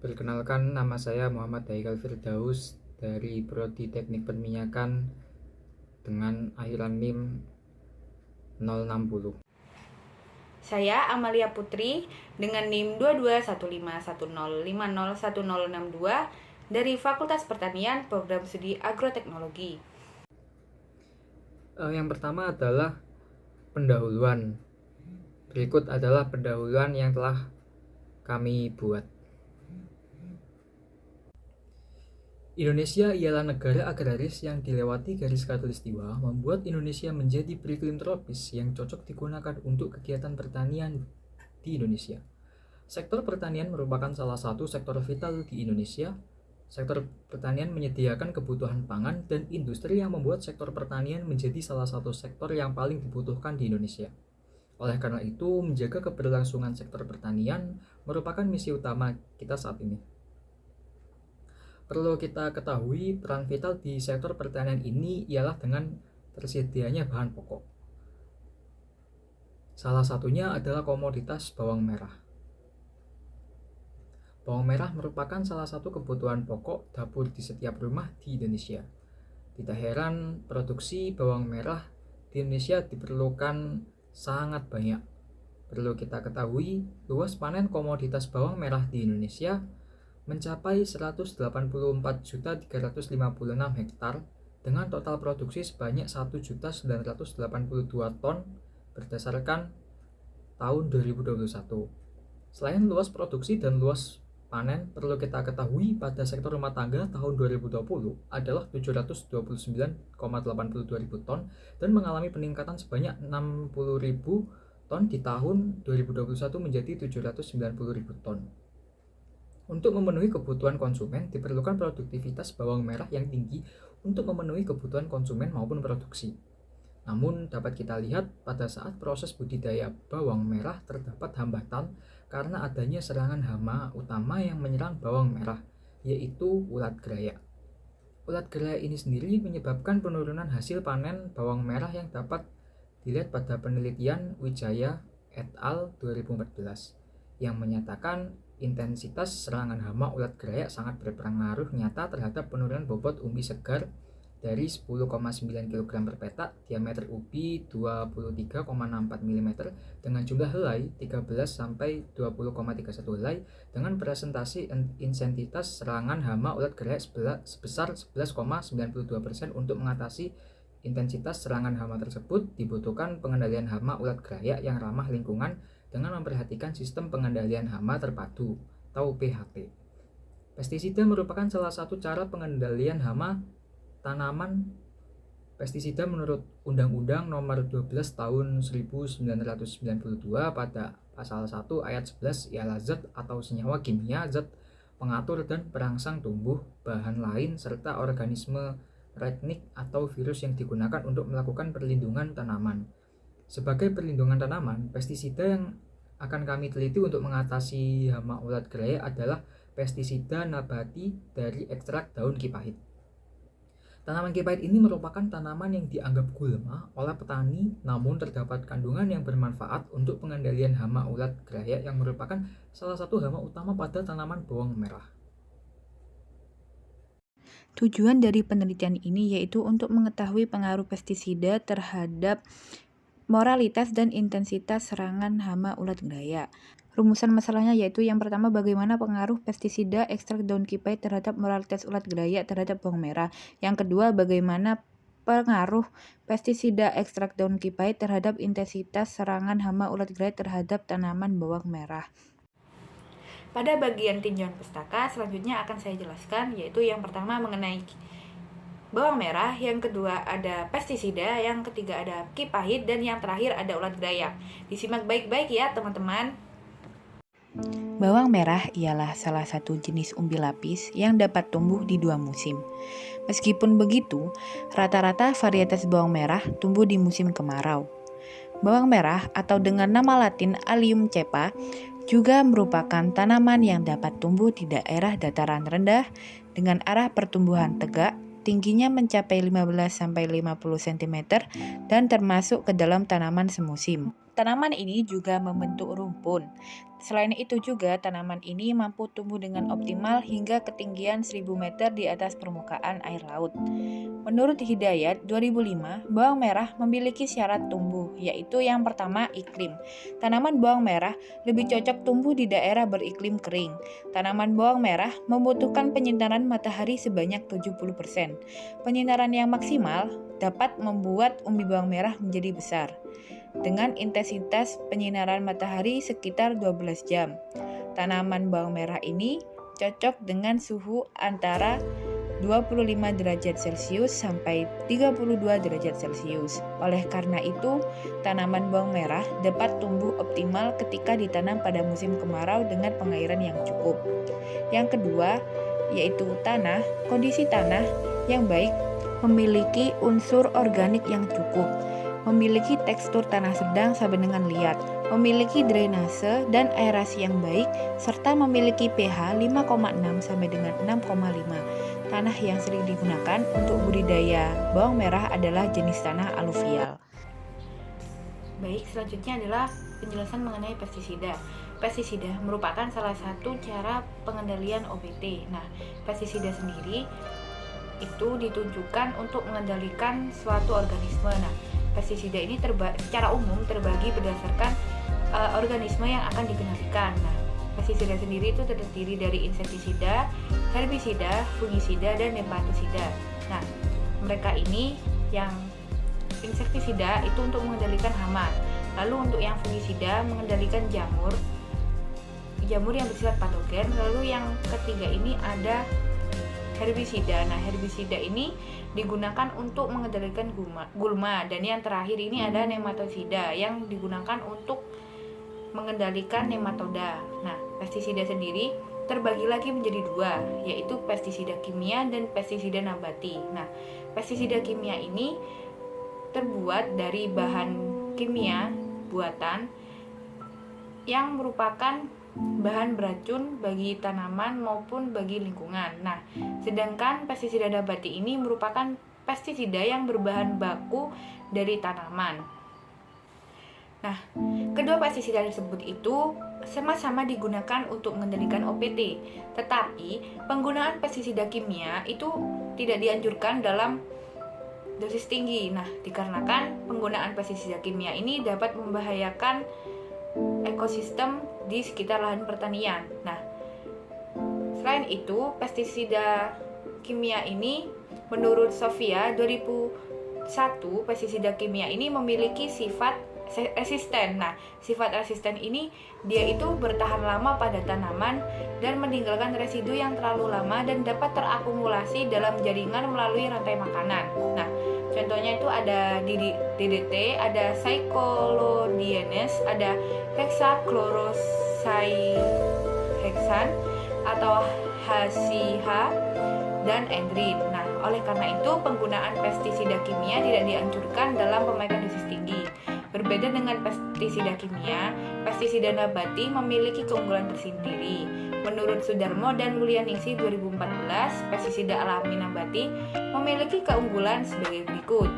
Perkenalkan, nama saya Muhammad Haikal Firdaus dari Prodi Teknik Perminyakan dengan akhiran NIM 060. Saya Amalia Putri dengan NIM 221510501062 dari Fakultas Pertanian Program Studi Agroteknologi. Yang pertama adalah pendahuluan. Berikut adalah pendahuluan yang telah kami buat. Indonesia ialah negara agraris yang dilewati garis khatulistiwa, membuat Indonesia menjadi beriklim tropis yang cocok digunakan untuk kegiatan pertanian di Indonesia. Sektor pertanian merupakan salah satu sektor vital di Indonesia. Sektor pertanian menyediakan kebutuhan pangan dan industri yang membuat sektor pertanian menjadi salah satu sektor yang paling dibutuhkan di Indonesia. Oleh karena itu, menjaga keberlangsungan sektor pertanian merupakan misi utama kita saat ini. Perlu kita ketahui, peran vital di sektor pertanian ini ialah dengan tersedianya bahan pokok. Salah satunya adalah komoditas bawang merah. Bawang merah merupakan salah satu kebutuhan pokok dapur di setiap rumah di Indonesia. Tidak heran, produksi bawang merah di Indonesia diperlukan sangat banyak. Perlu kita ketahui, luas panen komoditas bawang merah di Indonesia mencapai 184.356 hektar dengan total produksi sebanyak 1.982 ton berdasarkan tahun 2021. Selain luas produksi dan luas panen, perlu kita ketahui pada sektor rumah tangga tahun 2020 adalah 729,82 ribu ton dan mengalami peningkatan sebanyak 60.000 ton di tahun 2021 menjadi 790.000 ton. Untuk memenuhi kebutuhan konsumen, diperlukan produktivitas bawang merah yang tinggi untuk memenuhi kebutuhan konsumen maupun produksi. Namun, dapat kita lihat pada saat proses budidaya bawang merah terdapat hambatan karena adanya serangan hama utama yang menyerang bawang merah, yaitu ulat gerayak. Ulat gerayak ini sendiri menyebabkan penurunan hasil panen bawang merah yang dapat dilihat pada penelitian Wijaya et al. 2014 yang menyatakan intensitas serangan hama ulat gerayak sangat berpengaruh nyata terhadap penurunan bobot umbi segar dari 10,9 kg per petak, diameter ubi 23,64 mm dengan jumlah helai 13 sampai 20,31 helai dengan presentasi intensitas serangan hama ulat gerayak sebesar 11,92%. Untuk mengatasi intensitas serangan hama tersebut dibutuhkan pengendalian hama ulat gerayak yang ramah lingkungan dengan memperhatikan sistem pengendalian hama terpadu atau PHT. Pestisida merupakan salah satu cara pengendalian hama tanaman. Pestisida menurut Undang-Undang Nomor 12 Tahun 1992 pada pasal 1 ayat 11 ialah zat atau senyawa kimia, zat pengatur dan perangsang tumbuh, bahan lain serta organisme teknik atau virus yang digunakan untuk melakukan perlindungan tanaman. Sebagai perlindungan tanaman, pestisida yang akan kami teliti untuk mengatasi hama ulat gerayak adalah pestisida nabati dari ekstrak daun kipahit. Tanaman kipahit ini merupakan tanaman yang dianggap gulma oleh petani, namun terdapat kandungan yang bermanfaat untuk pengendalian hama ulat gerayak yang merupakan salah satu hama utama pada tanaman bawang merah. Tujuan dari penelitian ini yaitu untuk mengetahui pengaruh pestisida terhadap moralitas dan intensitas serangan hama ulat gerayak. Rumusan masalahnya yaitu yang pertama, bagaimana pengaruh pestisida ekstrak daun kipahit terhadap moralitas ulat gerayak terhadap bawang merah. Yang kedua, bagaimana pengaruh pestisida ekstrak daun kipahit terhadap intensitas serangan hama ulat gerayak terhadap tanaman bawang merah. Pada bagian tinjauan pustaka selanjutnya akan saya jelaskan, yaitu yang pertama mengenai bawang merah, yang kedua ada pestisida, yang ketiga ada kipahit, dan yang terakhir ada ulat gerayak. Disimak baik-baik ya teman-teman. Bawang merah ialah salah satu jenis umbi lapis yang dapat tumbuh di 2 musim. Meskipun begitu, rata-rata varietas bawang merah tumbuh di musim kemarau. Bawang merah atau dengan nama latin Allium cepa juga merupakan tanaman yang dapat tumbuh di daerah dataran rendah dengan arah pertumbuhan tegak, tingginya mencapai 15-50 cm dan termasuk ke dalam tanaman semusim. tanaman ini juga membentuk rumpun. Selain itu juga, tanaman ini mampu tumbuh dengan optimal hingga ketinggian 1000 meter di atas permukaan air laut. Menurut Hidayat 2005, bawang merah memiliki syarat tumbuh, yaitu yang pertama iklim. Tanaman bawang merah lebih cocok tumbuh di daerah beriklim kering. Tanaman bawang merah membutuhkan penyinaran matahari sebanyak 70%. Penyinaran yang maksimal dapat membuat umbi bawang merah menjadi besar dengan intensitas penyinaran matahari sekitar 12 jam. Tanaman bawang merah ini cocok dengan suhu antara 25 derajat Celcius sampai 32 derajat Celcius. Oleh karena itu, tanaman bawang merah dapat tumbuh optimal ketika ditanam pada musim kemarau dengan pengairan yang cukup. Yang kedua, yaitu tanah. Kondisi tanah yang baik memiliki unsur organik yang cukup, memiliki tekstur tanah sedang sampai dengan liat, memiliki drainase dan aerasi yang baik, serta memiliki pH 5,6 sampai dengan 6,5. Tanah yang sering digunakan untuk budidaya bawang merah adalah jenis tanah aluvial. Baik, selanjutnya adalah penjelasan mengenai pestisida. Pestisida merupakan salah satu cara pengendalian OPT. Nah, pestisida sendiri itu ditujukan untuk mengendalikan suatu organisme. Nah, pestisida ini secara umum terbagi berdasarkan organisme yang akan dikendalikan. Nah, pestisida sendiri itu terdiri dari insektisida, herbisida, fungisida, dan nematisida. Nah, mereka ini yang insektisida itu untuk mengendalikan hama. Lalu untuk yang fungisida mengendalikan jamur yang bersifat patogen. Lalu yang ketiga ini ada herbisida. Nah, herbisida ini digunakan untuk mengendalikan gulma. Dan yang terakhir ini ada nematisida yang digunakan untuk mengendalikan nematoda. Nah, pestisida sendiri terbagi lagi menjadi dua, yaitu pestisida kimia dan pestisida nabati. Nah, pestisida kimia ini terbuat dari bahan kimia buatan yang merupakan bahan beracun bagi tanaman maupun bagi lingkungan. Nah, sedangkan pestisida nabati ini merupakan pestisida yang berbahan baku dari tanaman. Nah, kedua pestisida tersebut itu sama-sama digunakan untuk mengendalikan OPT, tetapi penggunaan pestisida kimia itu tidak dianjurkan dalam dosis tinggi. Nah, dikarenakan penggunaan pestisida kimia ini dapat membahayakan ekosistem di sekitar lahan pertanian. Nah, selain itu, pestisida kimia ini menurut Sofia 2001, pestisida kimia ini memiliki sifat resisten. Nah, sifat resisten ini dia itu bertahan lama pada tanaman dan meninggalkan residu yang terlalu lama dan dapat terakumulasi dalam jaringan melalui rantai makanan. Nah, contohnya itu ada DDT, ada Cyclodienes, ada hexachlorocyhexan atau HCH dan endrin. Nah, oleh karena itu penggunaan pestisida kimia tidak dianjurkan dalam pemakaian dosis tinggi. Berbeda dengan pestisida kimia, pestisida nabati memiliki keunggulan tersendiri. Menurut Sudarmo dan Mulyaningsih 2014, pestisida alami nabati memiliki keunggulan sebagai berikut.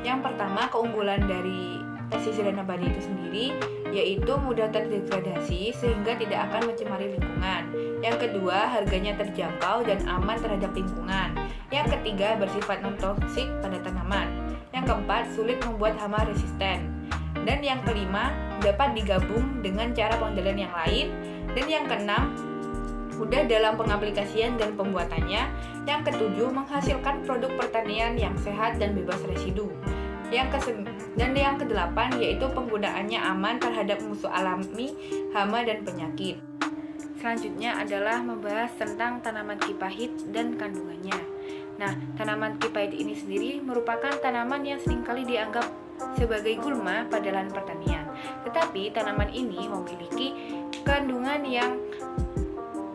Yang pertama, keunggulan dari pestisida nabati itu sendiri yaitu mudah terdegradasi sehingga tidak akan mencemari lingkungan. Yang kedua, harganya terjangkau dan aman terhadap lingkungan. Yang ketiga, bersifat non-toksik pada tanaman. Yang keempat, sulit membuat hama resisten. Dan yang kelima, dapat digabung dengan cara pengendalian yang lain. Dan yang keenam, mudah dalam pengaplikasian dan pembuatannya. Yang ketujuh, menghasilkan produk pertanian yang sehat dan bebas residu. Dan yang kedelapan, yaitu penggunaannya aman terhadap musuh alami, hama, dan penyakit. Selanjutnya adalah membahas tentang tanaman kipahit dan kandungannya. Nah, tanaman kipahit ini sendiri merupakan tanaman yang seringkali dianggap sebagai gulma pada lahan pertanian. Tetapi tanaman ini memiliki kandungan yang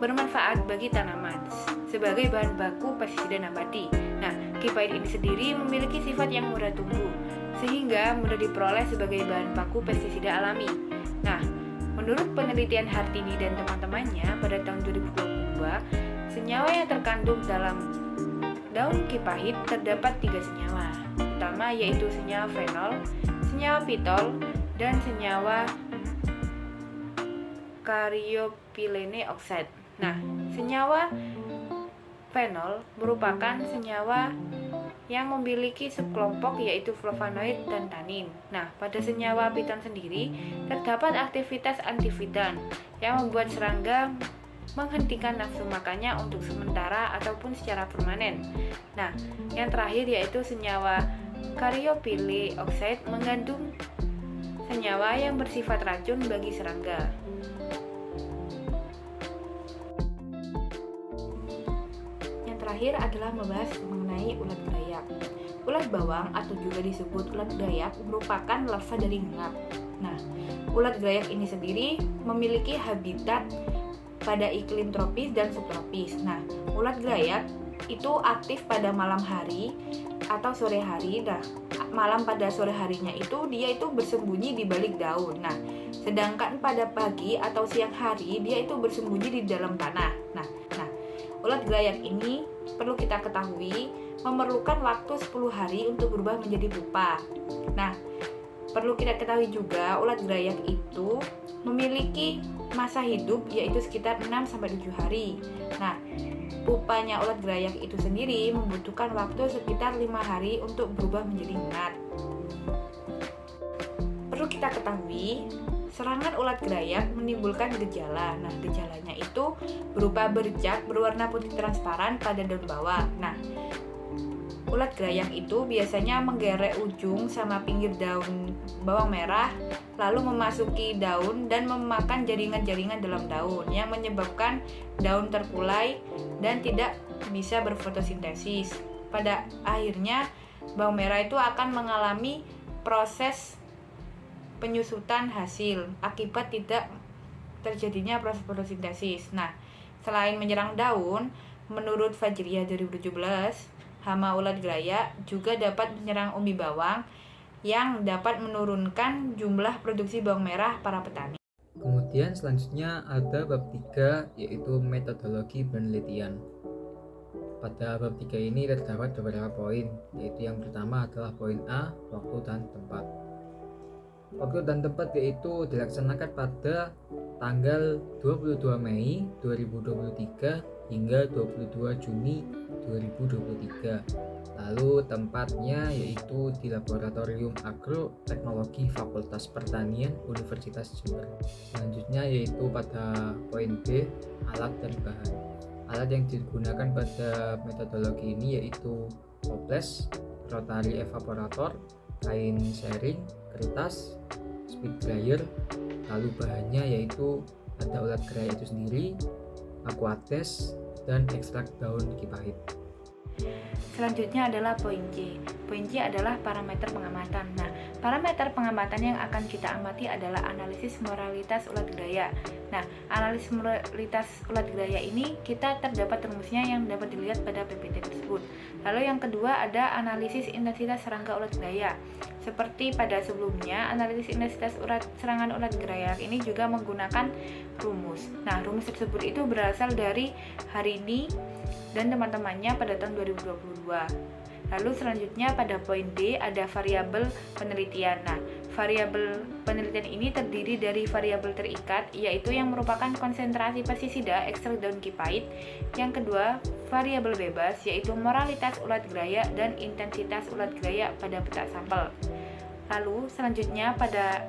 bermanfaat bagi tanaman sebagai bahan baku pestisida nabati. Nah, kipahit ini sendiri memiliki sifat yang mudah tumbuh sehingga mudah diperoleh sebagai bahan baku pestisida alami. Nah, menurut penelitian Hartini dan teman-temannya pada tahun 2022, senyawa yang terkandung dalam daun kipahit terdapat 3 senyawa, utama yaitu senyawa fenol, senyawa inositol, dan senyawa caryopylene oxide. Nah, senyawa fenol merupakan senyawa yang memiliki subkelompok yaitu flavonoid dan tanin. Nah, pada senyawa piton sendiri terdapat aktivitas antifidan yang membuat serangga menghentikan nafsu makannya untuk sementara ataupun secara permanen. Nah, yang terakhir yaitu senyawa caryopylene oxide mengandung senyawa yang bersifat racun bagi serangga. Yang terakhir adalah membahas mengenai ulat gerayak. Ulat bawang atau juga disebut ulat gerayak merupakan larva dari ngap. Nah, ulat gerayak ini sendiri memiliki habitat pada iklim tropis dan subtropis. Nah, ulat gerayak itu aktif pada malam hari atau sore hari. Nah, malam pada sore harinya itu dia itu bersembunyi di balik daun. Nah, sedangkan pada pagi atau siang hari dia itu bersembunyi di dalam tanah. Nah, ulat gerayak ini perlu kita ketahui memerlukan waktu 10 hari untuk berubah menjadi pupa. Nah, perlu kita ketahui juga ulat gerayak itu memiliki masa hidup yaitu sekitar 6-7 hari. Nah, pupanya ulat gerayak itu sendiri membutuhkan waktu sekitar 5 hari untuk berubah menjadi ngenat. Perlu kita ketahui, serangan ulat gerayak menimbulkan gejala. Nah, gejalanya itu berupa bercak berwarna putih transparan pada daun bawang. Nah, ulat gerayak itu biasanya menggerek ujung sama pinggir daun bawang merah, lalu memasuki daun dan memakan jaringan-jaringan dalam daun yang menyebabkan daun terkulai dan tidak bisa berfotosintesis. Pada akhirnya, bawang merah itu akan mengalami proses penyusutan hasil akibat tidak terjadinya proses fotosintesis. Nah, selain menyerang daun, menurut Fajriyah 2017, hama ulat gerayak juga dapat menyerang umbi bawang yang dapat menurunkan jumlah produksi bawang merah para petani. Kemudian selanjutnya ada bab 3 yaitu metodologi penelitian. Pada bab 3 ini terdapat beberapa poin, yaitu yang pertama adalah poin A, waktu dan tempat. Waktu dan tempat yaitu dilaksanakan pada tanggal 22 Mei 2023 hingga 22 Juni 2023. Lalu tempatnya yaitu di Laboratorium Agroteknologi Fakultas Pertanian Universitas Jember. Selanjutnya yaitu pada poin B, alat dan bahan. Alat yang digunakan pada metodologi ini yaitu toples, rotary evaporator, kain sharing, kertas, speed dryer. Lalu bahannya yaitu ada ulat gerayak itu sendiri, aquates, dan ekstrak daun kipahit. Selanjutnya adalah poin C. Poin C adalah parameter pengamatan. Nah, parameter pengamatan yang akan kita amati adalah analisis moralitas ulat gerayak. Nah, analisis moralitas ulat gerayak ini kita terdapat rumusnya yang dapat dilihat pada PPT tersebut. Lalu yang kedua ada analisis intensitas serangga ulat gerayak. Seperti pada sebelumnya, analisis intensitas serangan ulat gerayak ini juga menggunakan rumus. Nah, rumus tersebut itu berasal dari Harini dan teman-temannya pada tahun 2022. Lalu selanjutnya pada poin D ada variabel penelitian. Nah, variabel penelitian ini terdiri dari variabel terikat, yaitu yang merupakan konsentrasi pestisida ekstrak daun kipahit. Yang kedua, variabel bebas, yaitu moralitas ulat gerayak dan intensitas ulat gerayak pada petak sampel. Lalu selanjutnya pada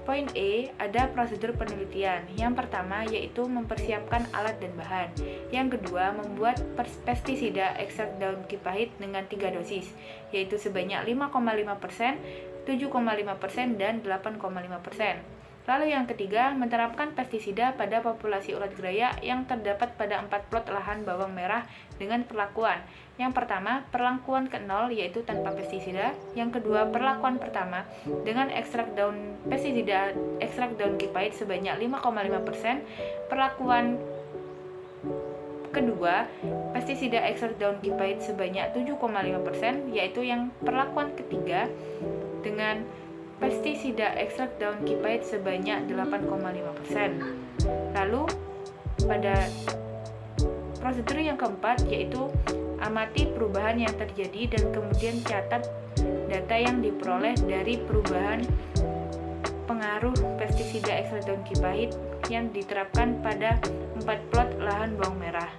poin E ada prosedur penelitian. Yang pertama yaitu mempersiapkan alat dan bahan. Yang kedua membuat pestisida ekstrak daun kipahit dengan 3 dosis, yaitu sebanyak 5,5%, 7,5%, dan 8,5%. Lalu yang ketiga menerapkan pestisida pada populasi ulat gerayak yang terdapat pada 4 plot lahan bawang merah dengan perlakuan. Yang pertama, perlakuan ke-0 yaitu tanpa pestisida. Yang kedua, perlakuan pertama dengan ekstrak daun pestisida ekstrak daun kipahit sebanyak 5,5%. Perlakuan kedua, pestisida ekstrak daun kipahit sebanyak 7,5%, yaitu yang perlakuan ketiga dengan pestisida ekstrak daun kipahit sebanyak 8,5%. Lalu pada prosedur yang keempat yaitu amati perubahan yang terjadi dan kemudian catat data yang diperoleh dari perubahan pengaruh pestisida ekstradongkipahit yang diterapkan pada 4 plot lahan bawang merah.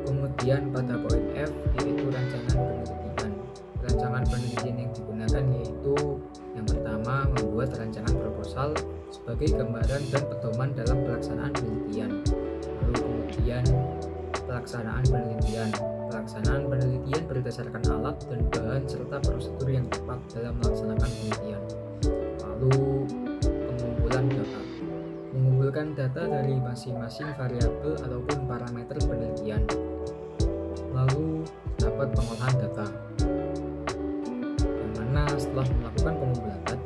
Kemudian pada poin F yaitu rancangan penelitian. Rancangan penelitian yang digunakan yaitu yang pertama membuat rancangan proposal sebagai gambaran dan pedoman dalam pelaksanaan penelitian. Lalu kemudian pelaksanaan penelitian. Pelaksanaan penelitian berdasarkan alat dan bahan serta prosedur yang tepat dalam melaksanakan penelitian. Lalu pengumpulan data. Mengumpulkan data dari masing-masing variabel ataupun parameter penelitian. Lalu dapat pengolahan data. Yang mana setelah melakukan pengumpulan data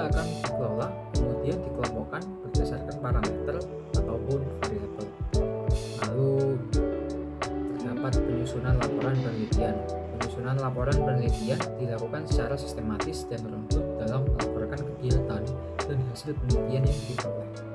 akan dikelola kemudian dikelompokkan berdasarkan parameter ataupun variabel. Lalu terdapat penyusunan laporan penelitian. Penyusunan laporan penelitian dilakukan secara sistematis dan runtut dalam melaporkan kegiatan dan hasil penelitian yang diperoleh.